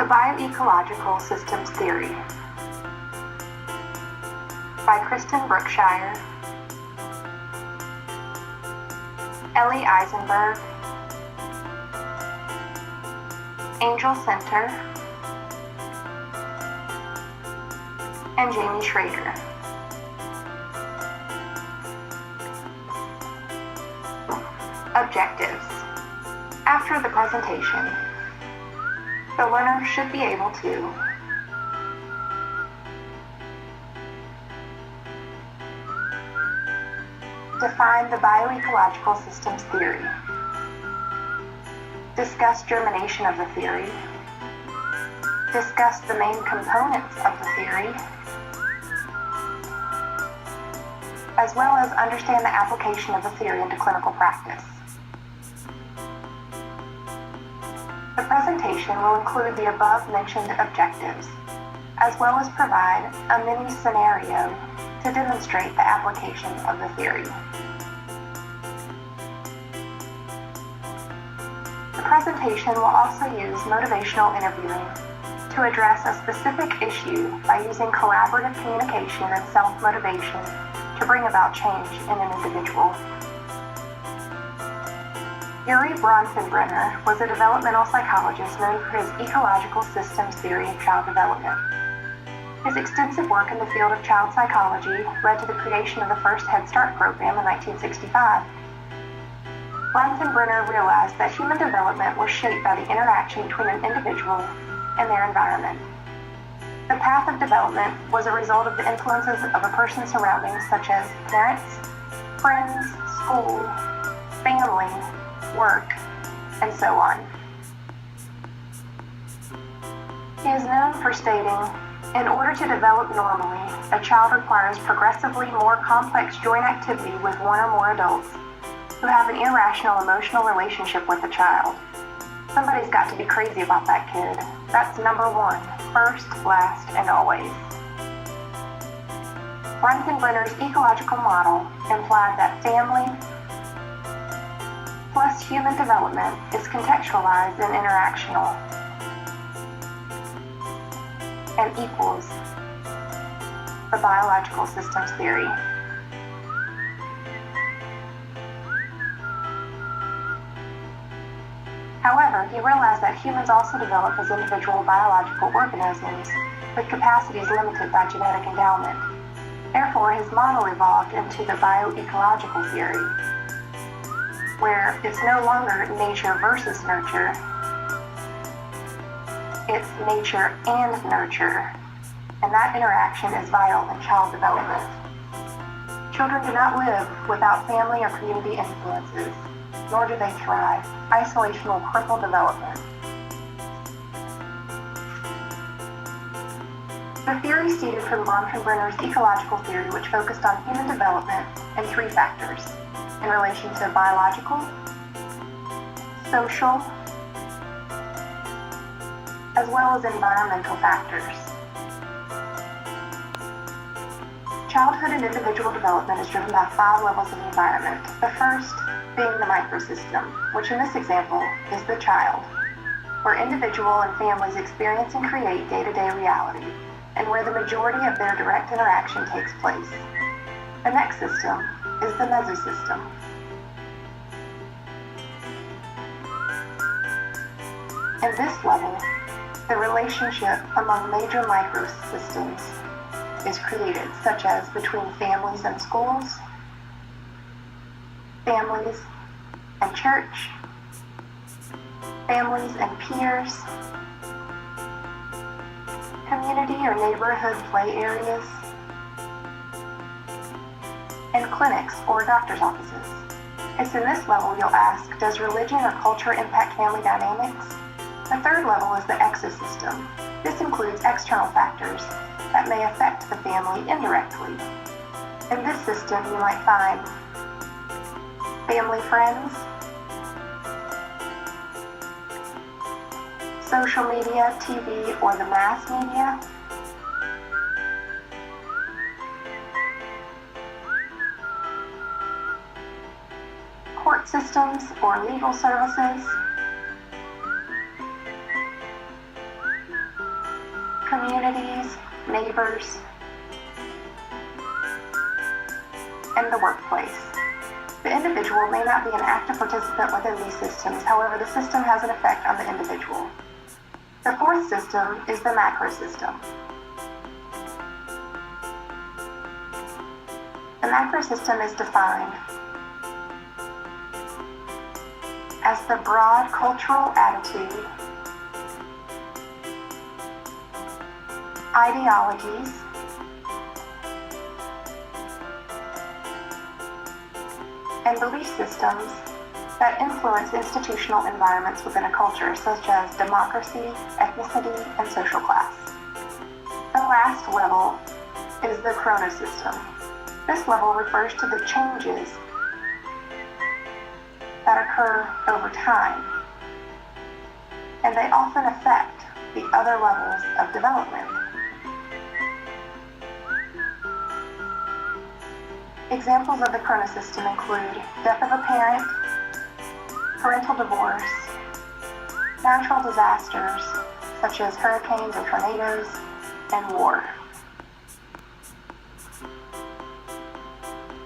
The Bioecological Systems Theory by Kristen Brookshire, Ellie Eisenberg, Angel Center, and Jamie Schrader. Objectives. After the presentation, the learner should be able to define the bioecological systems theory, discuss germination of the theory, discuss the main components of the theory, as well as understand the application of the theory into clinical practice. The presentation will include the above-mentioned objectives, as well as provide a mini scenario to demonstrate the application of the theory. The presentation will also use motivational interviewing to address a specific issue by using collaborative communication and self-motivation to bring about change in an individual. Yuri Bronfenbrenner was a developmental psychologist known for his ecological systems theory of child development. His extensive work in the field of child psychology led to the creation of the first Head Start program in 1965. Bronfenbrenner realized that human development was shaped by the interaction between an individual and their environment. The path of development was a result of the influences of a person's surroundings such as parents, friends, school, family, work, and so on. He is known for stating, in order to develop normally, a child requires progressively more complex joint activity with one or more adults who have an irrational emotional relationship with the child. Somebody's got to be crazy about that kid. That's number one, first, last, and always. Bronfenbrenner's ecological model implied that family plus human development is contextualized and interactional and equals the biological systems theory. However, he realized that humans also develop as individual biological organisms with capacities limited by genetic endowment. Therefore, his model evolved into the bioecological theory, where it's no longer nature versus nurture, it's nature and nurture, and that interaction is vital in child development. Children do not live without family or community influences, nor do they thrive. Isolation will cripple development. The theory seeded from Bronfenbrenner's ecological theory, which focused on human development and three factors in relation to biological, social, as well as environmental factors. Childhood and individual development is driven by 5 levels of environment. The first being the microsystem, which in this example is the child, where individual and families experience and create day-to-day reality, and where the majority of their direct interaction takes place. The next system is the mesosystem. In this level, the relationship among major microsystems is created, such as between families and schools, families and church, families and peers, community or neighborhood play areas, and clinics or doctor's offices. It's in this level you'll ask, does religion or culture impact family dynamics? The third level is the exosystem. This includes external factors that may affect the family indirectly. In this system, you might find family friends, social media, TV, or the mass media, court systems or legal services, communities, neighbors, and the workplace. The individual may not be an active participant within these systems, however, the system has an effect on the individual. The fourth system is the macro system. The macro system is defined as the broad cultural attitude, ideologies, and belief systems that influence institutional environments within a culture, such as democracy, ethnicity, and social class. The last level is the chronosystem. This level refers to the changes that occur over time, and they often affect the other levels of development. Examples of the chronosystem include death of a parent, parental divorce, natural disasters such as hurricanes and tornadoes, and war.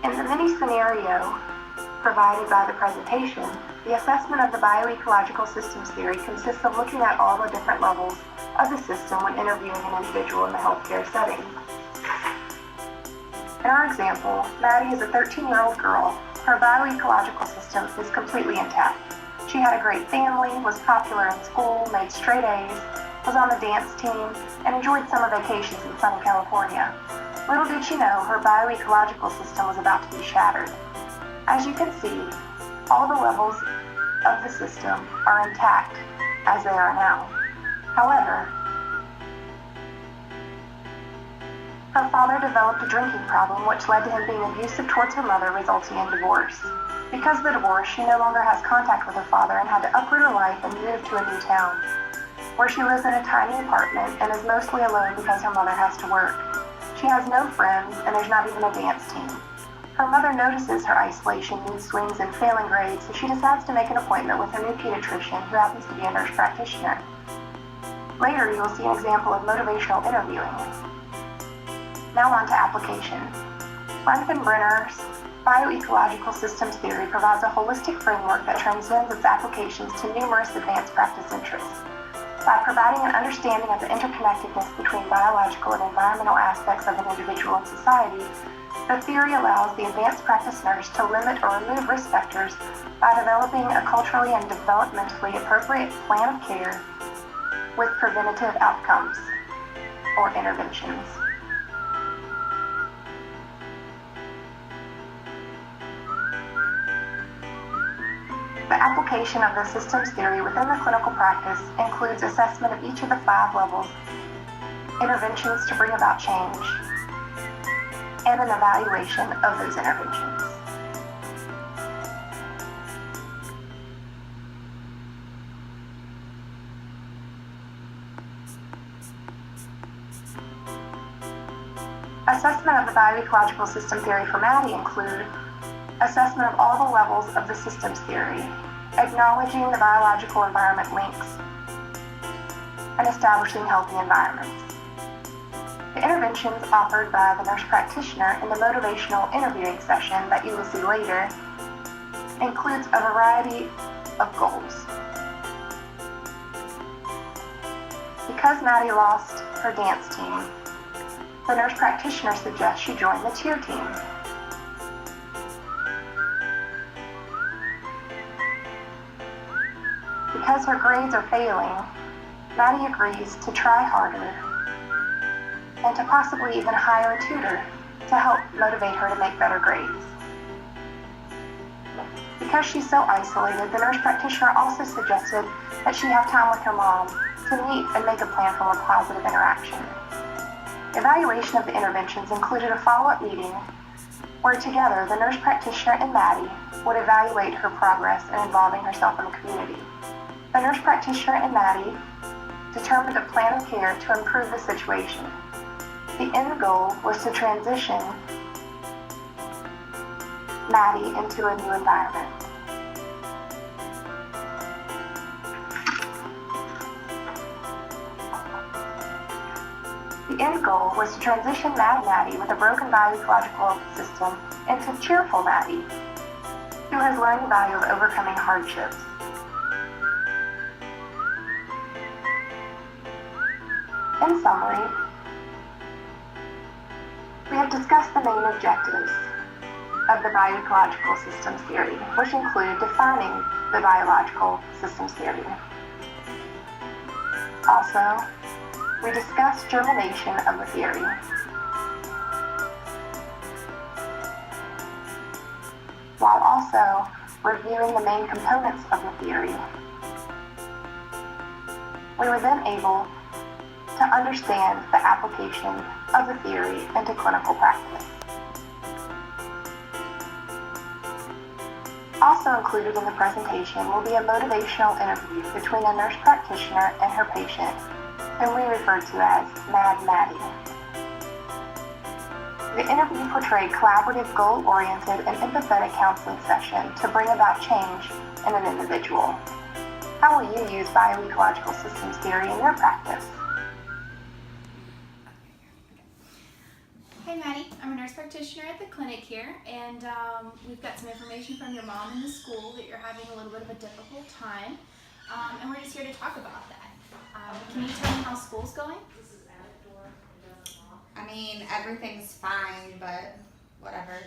In the mini-scenario provided by the presentation, the assessment of the bioecological systems theory consists of looking at all the different levels of the system when interviewing an individual in the healthcare setting. In our example, Maddie is a 13-year-old girl. Her bioecological system is completely intact. She had a great family, was popular in school, made straight A's, was on the dance team, and enjoyed summer vacations in sunny California. Little did she know her bioecological system was about to be shattered. As you can see, all the levels of the system are intact as they are now. However, her father developed a drinking problem, which led to him being abusive towards her mother, resulting in divorce. Because of the divorce, she no longer has contact with her father and had to uproot her life and move to a new town, where she lives in a tiny apartment and is mostly alone because her mother has to work. She has no friends, and there's not even a dance team. Her mother notices her isolation, mood swings, and failing grades, so she decides to make an appointment with her new pediatrician, who happens to be a nurse practitioner. Later, you will see an example of motivational interviewing. Now on to application. Brenner's bioecological systems theory provides a holistic framework that transcends its applications to numerous advanced practice interests. By providing an understanding of the interconnectedness between biological and environmental aspects of an individual and society, the theory allows the advanced practice nurse to limit or remove risk factors by developing a culturally and developmentally appropriate plan of care with preventative outcomes or interventions. The application of the systems theory within the clinical practice includes assessment of each of the 5 levels, interventions to bring about change, and an evaluation of those interventions. Assessment of the bioecological system theory for Maddie include assessment of all the levels of the systems theory, acknowledging the biological environment links, and establishing healthy environments. The interventions offered by the nurse practitioner in the motivational interviewing session that you will see later includes a variety of goals. Because Maddie lost her dance team, the nurse practitioner suggests she join the cheer team. Because her grades are failing, Maddie agrees to try harder and to possibly even hire a tutor to help motivate her to make better grades. Because she's so isolated, the nurse practitioner also suggested that she have time with her mom to meet and make a plan for more positive interaction. Evaluation of the interventions included a follow-up meeting where together the nurse practitioner and Maddie would evaluate her progress in involving herself in the community. The nurse practitioner and Maddie determined a plan of care to improve the situation. The end goal was to transition Maddie into a new environment. The end goal was to transition Mad Maddie with a broken biological system into cheerful Maddie, who has learned the value of overcoming hardships. In summary, we have discussed the main objectives of the biological systems theory, which include defining the biological systems theory. Also, we discussed germination of the theory. While also reviewing the main components of the theory, we were then able to understand the application of the theory into clinical practice. Also included in the presentation will be a motivational interview between a nurse practitioner and her patient, whom we refer to as Mad Maddie. The interview portrayed collaborative, goal-oriented, and empathetic counseling session to bring about change in an individual. How will you use bioecological systems theory in your practice? Hey Maddie, I'm a nurse practitioner at the clinic here, and we've got some information from your mom in the school that you're having a little bit of a difficult time, and we're just here to talk about that. Can you tell me how school's going? I mean, everything's fine, but whatever.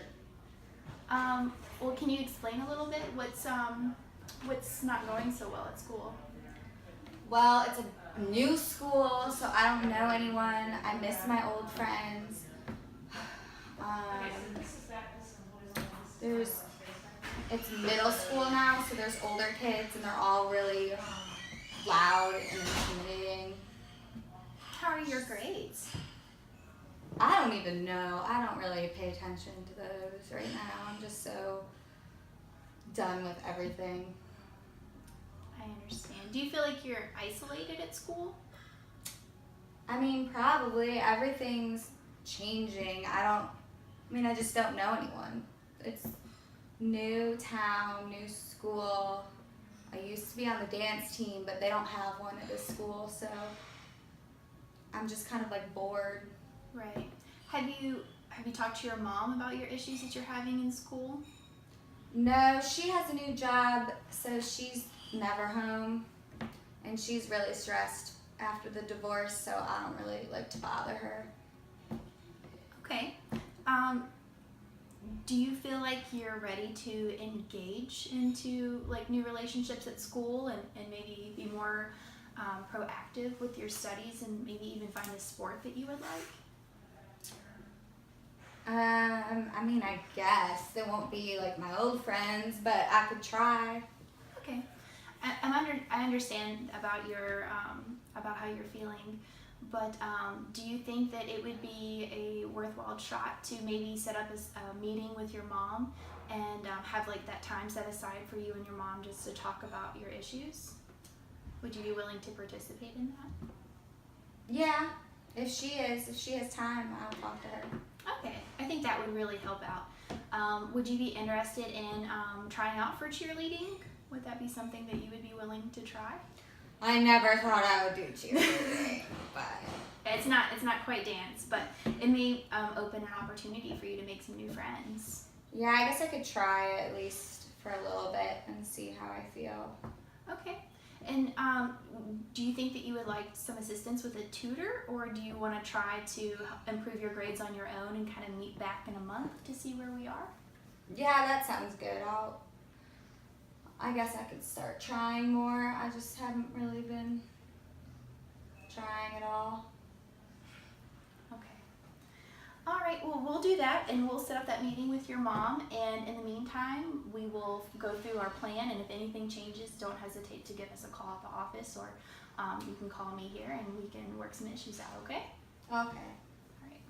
Well, can you explain a little bit what's not going so well at school? Well, it's a new school, so I don't know anyone. I miss my old friends. It's middle school now, so there's older kids, and they're all really loud and intimidating. How are your grades? I don't even know. I don't really pay attention to those right now. I'm just so done with everything. I understand. Do you feel like you're isolated at school? I mean, probably. Everything's changing. I just don't know anyone. It's new town, new school. I used to be on the dance team, but they don't have one at this school, so I'm just kind of like bored. Right. Have you talked to your mom about your issues that you're having in school? No, she has a new job, so she's never home, and she's really stressed after the divorce, so I don't really like to bother her. Okay. Do you feel like you're ready to engage into like new relationships at school and maybe be more proactive with your studies and maybe even find a sport that you would like? I guess it won't be like my old friends, but I could try. Okay. I understand about about how you're feeling, but do you think that it would be a worthwhile shot to maybe set up a meeting with your mom and have like that time set aside for you and your mom just to talk about your issues? Would you be willing to participate in that? Yeah, if she has time, I'll talk to her. Okay, I think that would really help out. Would you be interested in trying out for cheerleading? Would that be something that you would be willing to try? I never thought I would do cheerleading, but it's not quite dance, but it may open an opportunity for you to make some new friends. yeah, I guess I could try at least for a little bit and see how I feel. Okay. And do you think that you would like some assistance with a tutor, or do you want to try to improve your grades on your own and kind of meet back in a month to see where we are? Yeah, that sounds good. I guess I could start trying more. I just haven't really been trying at all. Okay. All right, well, we'll do that, and we'll set up that meeting with your mom, and in the meantime, we will go through our plan, and if anything changes, don't hesitate to give us a call at the office, or you can call me here, and we can work some issues out, okay? Okay. All right.